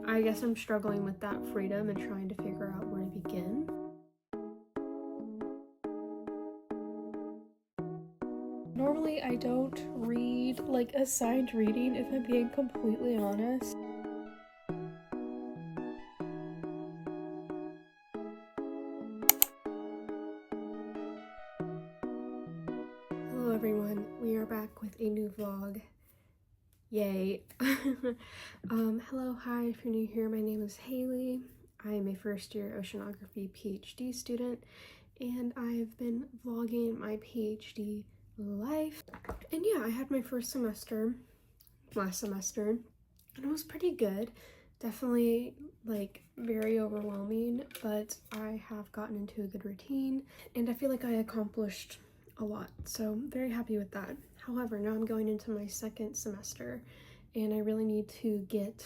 I guess I'm struggling with that freedom and trying to figure out where to begin. Normally I don't read like assigned reading, if I'm being completely honest. Hello everyone, we are back with a new vlog. Yay. Hello, hi, if you're new here, my name is Hailey. I am a first year oceanography PhD student, and I've been vlogging my PhD life. And yeah, I had my first semester last semester, and it was pretty good. Definitely like very overwhelming, but I have gotten into a good routine, and I feel like I accomplished a lot, so I'm very happy with that. However, now I'm going into my second semester, and I really need to get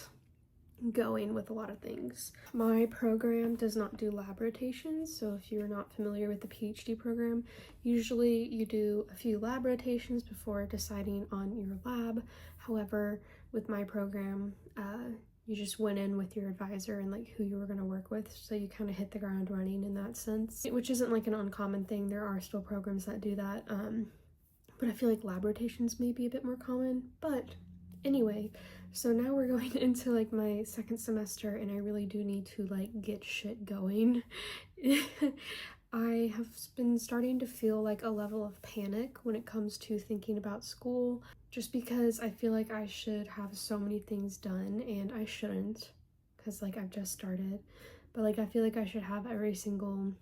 going with a lot of things. My program does not do lab rotations, so if you're not familiar with the PhD program, usually you do a few lab rotations before deciding on your lab. However, with my program, you just went in with your advisor and like who you were going to work with, so you kind of hit the ground running in that sense, which isn't like an uncommon thing. There are still programs that do that, but I feel like lab rotations may be a bit more common. But anyway, so now we're going into like my second semester, and I really do need to like get shit going. I have been starting to feel like a level of panic when it comes to thinking about school, just because I feel like I should have so many things done, and I shouldn't, because like I've just started, but like I feel like I should have every single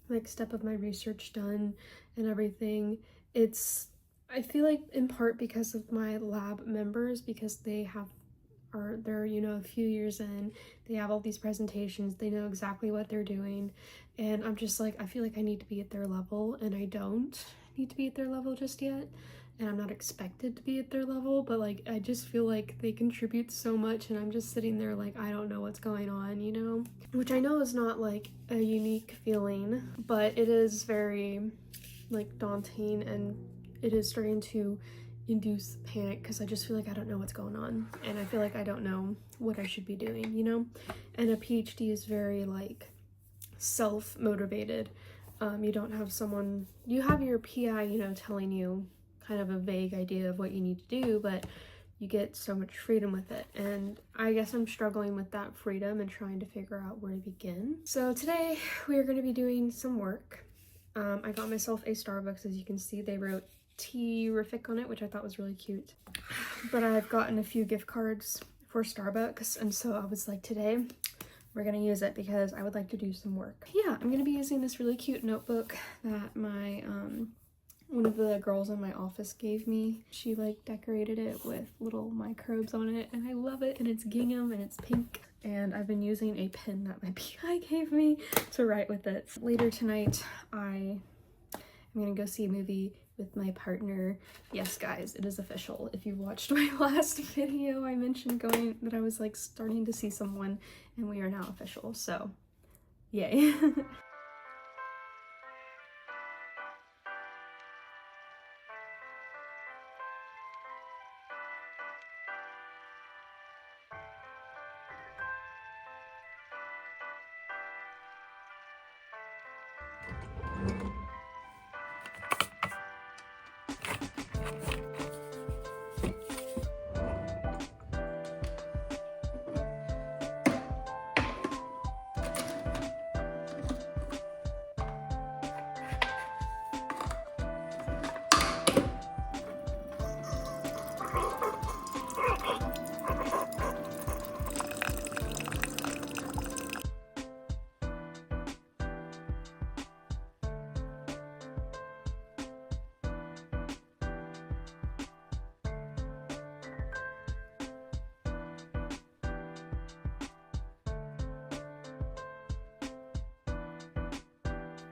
like step of my research done and everything. I feel like in part because of my lab members, because they're you know, a few years in, they have all these presentations, they know exactly what they're doing, and I'm just like, I feel like I need to be at their level, and I don't need to be at their level just yet, and I'm not expected to be at their level, but like I just feel like they contribute so much, and I'm just sitting there like I don't know what's going on, you know, which I know is not like a unique feeling, but it is very like daunting, and it is starting to induce panic because I just feel like I don't know what's going on, and I feel like I don't know what I should be doing, you know. And a PhD is very like self-motivated. You don't have someone, you have your PI, you know, telling you kind of a vague idea of what you need to do, but you get so much freedom with it, and I guess I'm struggling with that freedom and trying to figure out where to begin. So today we are going to be doing some work. I got myself a Starbucks. As you can see, they wrote tea-rific on it, which I thought was really cute. But I've gotten a few gift cards for Starbucks, and so I was like, today we're gonna use it because I would like to do some work. Yeah, I'm gonna be using this really cute notebook that my one of the girls in my office gave me. She like decorated it with little microbes on it, and I love it, and it's gingham and it's pink. And I've been using a pen that my PI gave me to write with it. Later tonight, I'm gonna go see a movie with my partner. Yes, guys, it is official. If you watched my last video, I mentioned that I was like starting to see someone, and we are now official, so yay.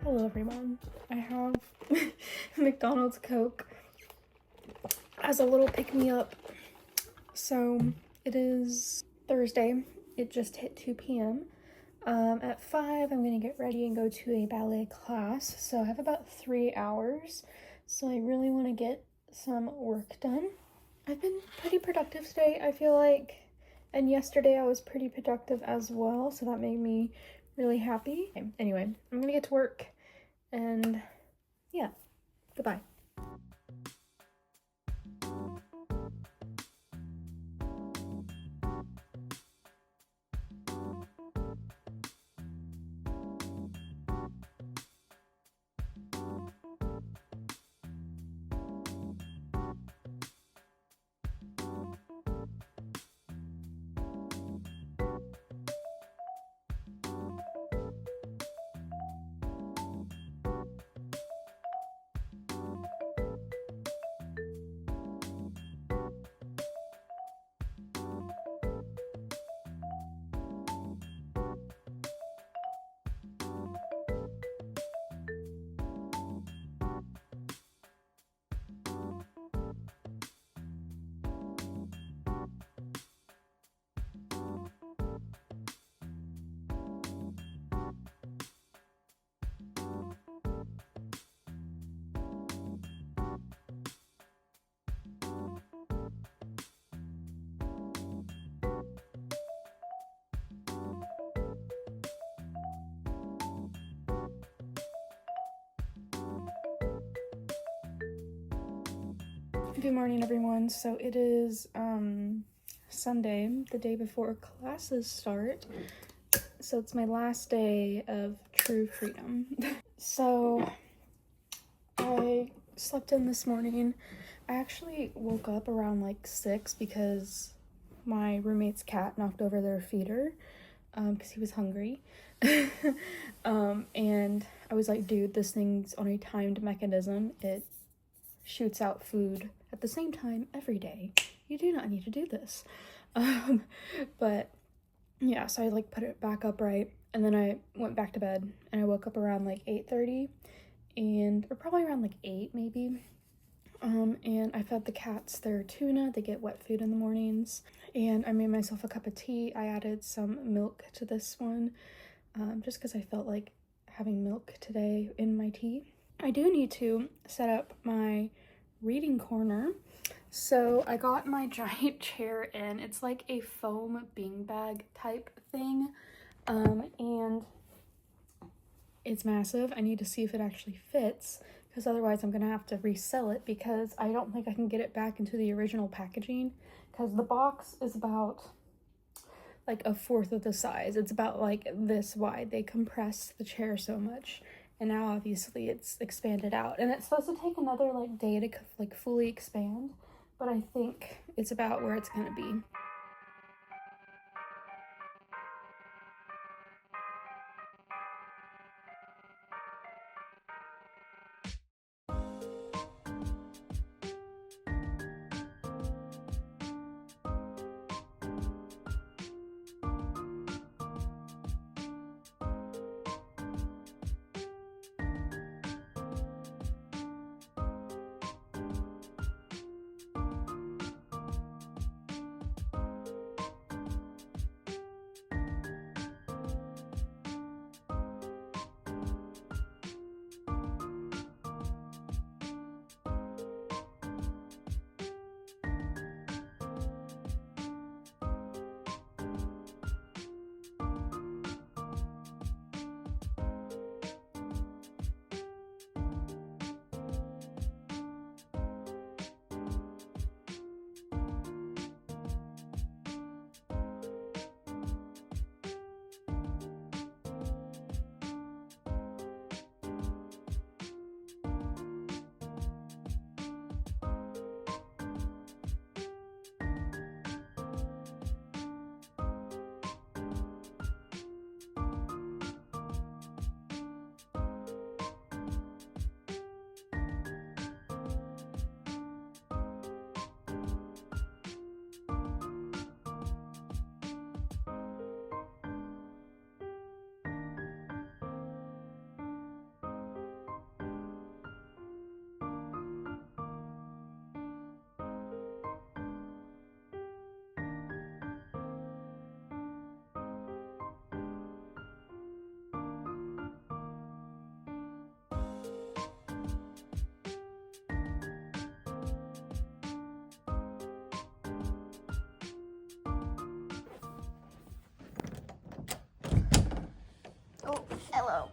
Hello everyone, I have McDonald's Coke as a little pick-me-up. So it is Thursday, it just hit 2 p.m. At 5 I'm gonna get ready and go to a ballet class, so I have about 3 hours, so I really want to get some work done. I've been pretty productive today, I feel like, And yesterday I was pretty productive as well, so that made me really happy. Anyway, I'm gonna get to work, and yeah, goodbye. Good morning, everyone. So it is Sunday, the day before classes start. So it's my last day of true freedom. So I slept in this morning. I actually woke up around like 6 because my roommate's cat knocked over their feeder because he was hungry. And I was like, dude, this thing's on a timed mechanism. It shoots out food at the same time every day. You do not need to do this. But yeah, so I like put it back upright, and then I went back to bed, and I woke up around like 8:30, or probably around like 8 maybe. And I fed the cats their tuna. They get wet food in the mornings, and I made myself a cup of tea. I added some milk to this one, just because I felt like having milk today in my tea. I do need to set up my reading corner. So I got my giant chair in. It's like a foam beanbag type thing, and it's massive. I need to see if it actually fits, because otherwise I'm gonna have to resell it, because I don't think I can get it back into the original packaging, because the box is about like a fourth of the size. It's about like this wide. They compressed the chair so much, and now obviously it's expanded out, and it's supposed to take another like day to like fully expand, but I think it's about where it's gonna be. yellow.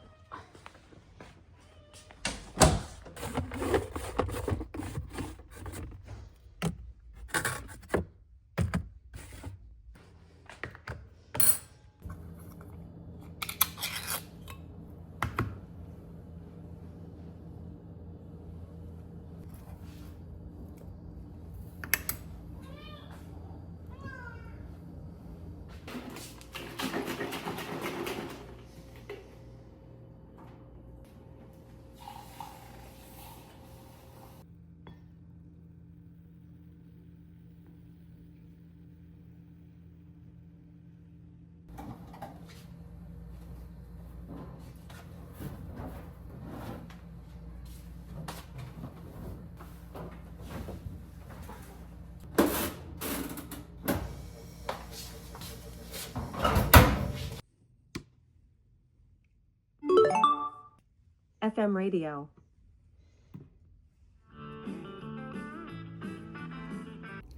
FM radio.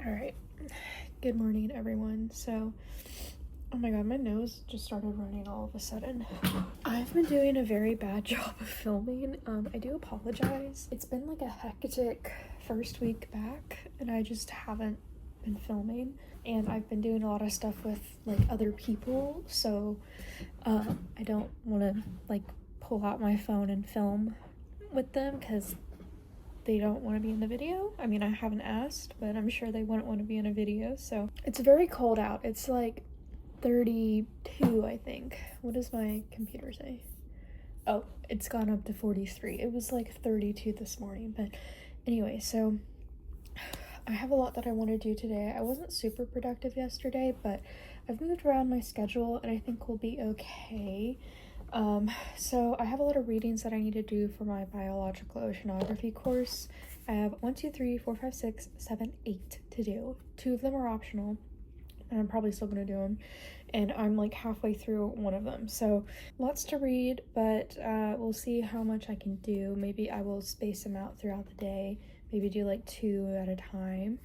All right. Good morning, everyone. So, oh my god, my nose just started running all of a sudden. I've been doing a very bad job of filming. I do apologize. It's been like a hectic first week back, and I just haven't been filming. And I've been doing a lot of stuff with like other people, so I don't want to like pull out my phone and film with them because they don't want to be in the video. I mean, I haven't asked, but I'm sure they wouldn't want to be in a video. So it's very cold out. It's like 32, I think. What does my computer say? Oh, it's gone up to 43. It was like 32 this morning. But anyway, so I have a lot that I want to do today. I wasn't super productive yesterday, but I've moved around my schedule and I think we'll be okay. So I have a lot of readings that I need to do for my biological oceanography course. I have 1, 2, 3, 4, 5, 6, 7, 8 to do. 2 of them are optional, and I'm probably still gonna do them. And I'm like halfway through one of them. So lots to read, but we'll see how much I can do. Maybe I will space them out throughout the day. Maybe do like 2 at a time.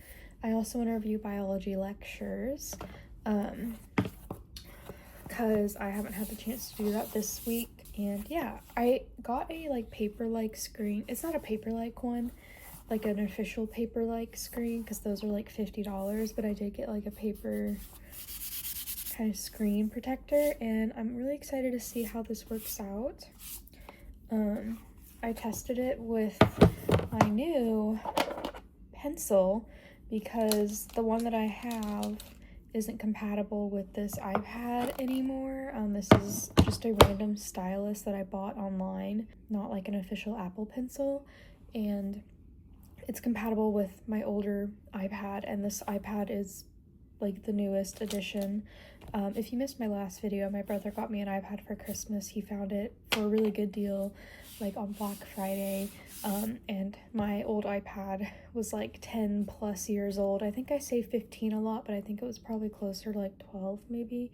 I also want to review biology lectures. Because I haven't had the chance to do that this week. And yeah, I got a like paper-like screen. It's not a paper-like one, like an official paper-like screen, because those are like $50, but I did get like a paper kind of screen protector, and I'm really excited to see how this works out. I tested it with my new pencil because the one that I have isn't compatible with this iPad anymore. This is just a random stylus that I bought online, not like an official Apple Pencil, and it's compatible with my older iPad, and this iPad is like the newest edition. If you missed my last video, my brother got me an iPad for Christmas. He found it for a really good deal, like on Black Friday, and my old iPad was like 10 plus years old. I think I say 15 a lot, but I think it was probably closer to like 12 maybe.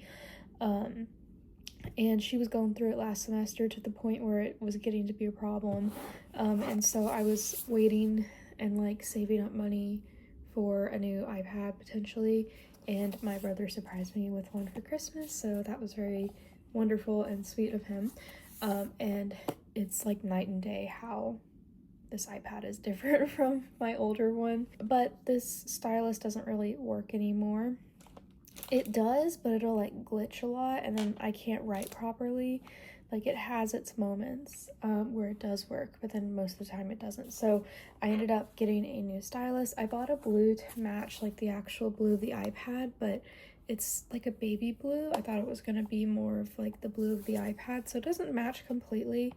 And she was going through it last semester to the point where it was getting to be a problem, and so I was waiting and like saving up money for a new iPad potentially, and my brother surprised me with one for Christmas, so that was very wonderful and sweet of him. And it's like night and day how this iPad is different from my older one. But this stylus doesn't really work anymore. It does, but it'll like glitch a lot, and then I can't write properly. Like, it has its moments where it does work, but then most of the time it doesn't. So I ended up getting a new stylus. I bought a blue to match like the actual blue of the iPad, but it's like a baby blue. I thought it was going to be more of like the blue of the iPad, so it doesn't match completely,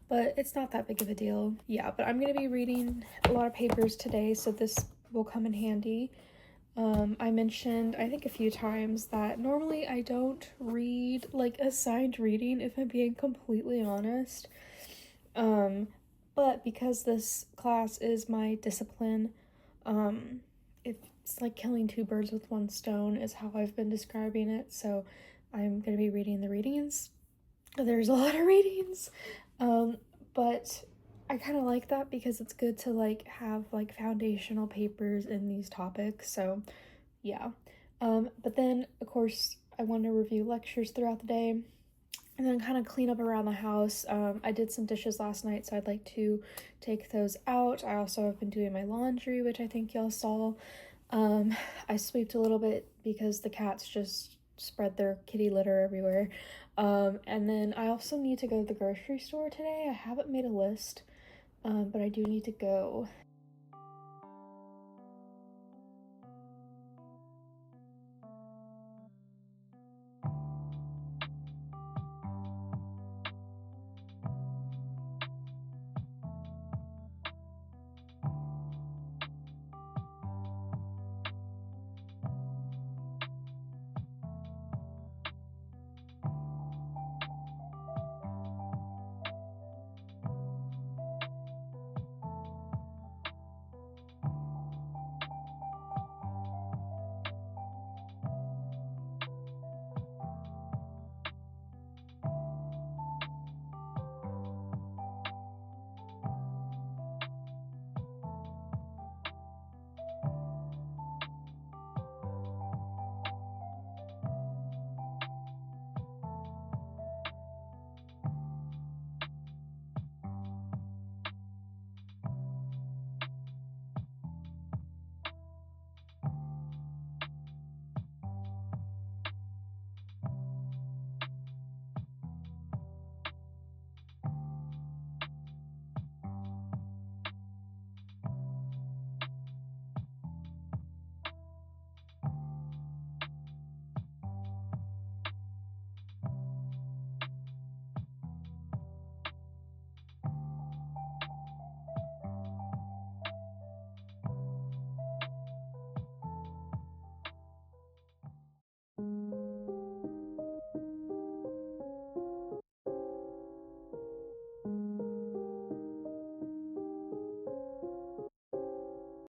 but it's not that big of a deal. Yeah, but I'm going to be reading a lot of papers today, so this will come in handy. I mentioned, I think a few times, that normally I don't read like assigned reading, if I'm being completely honest. But because this class is my discipline, it's like killing 2 birds with 1 stone is how I've been describing it. So I'm going to be reading the readings. There's a lot of readings, but I kind of like that because it's good to like have like foundational papers in these topics. So yeah, but then of course I want to review lectures throughout the day, and then kind of clean up around the house. I did some dishes last night, so I'd like to take those out. I also have been doing my laundry, which I think y'all saw. I sweeped a little bit because the cats just spread their kitty litter everywhere. And then I also need to go to the grocery store today. I haven't made a list, but I do need to go.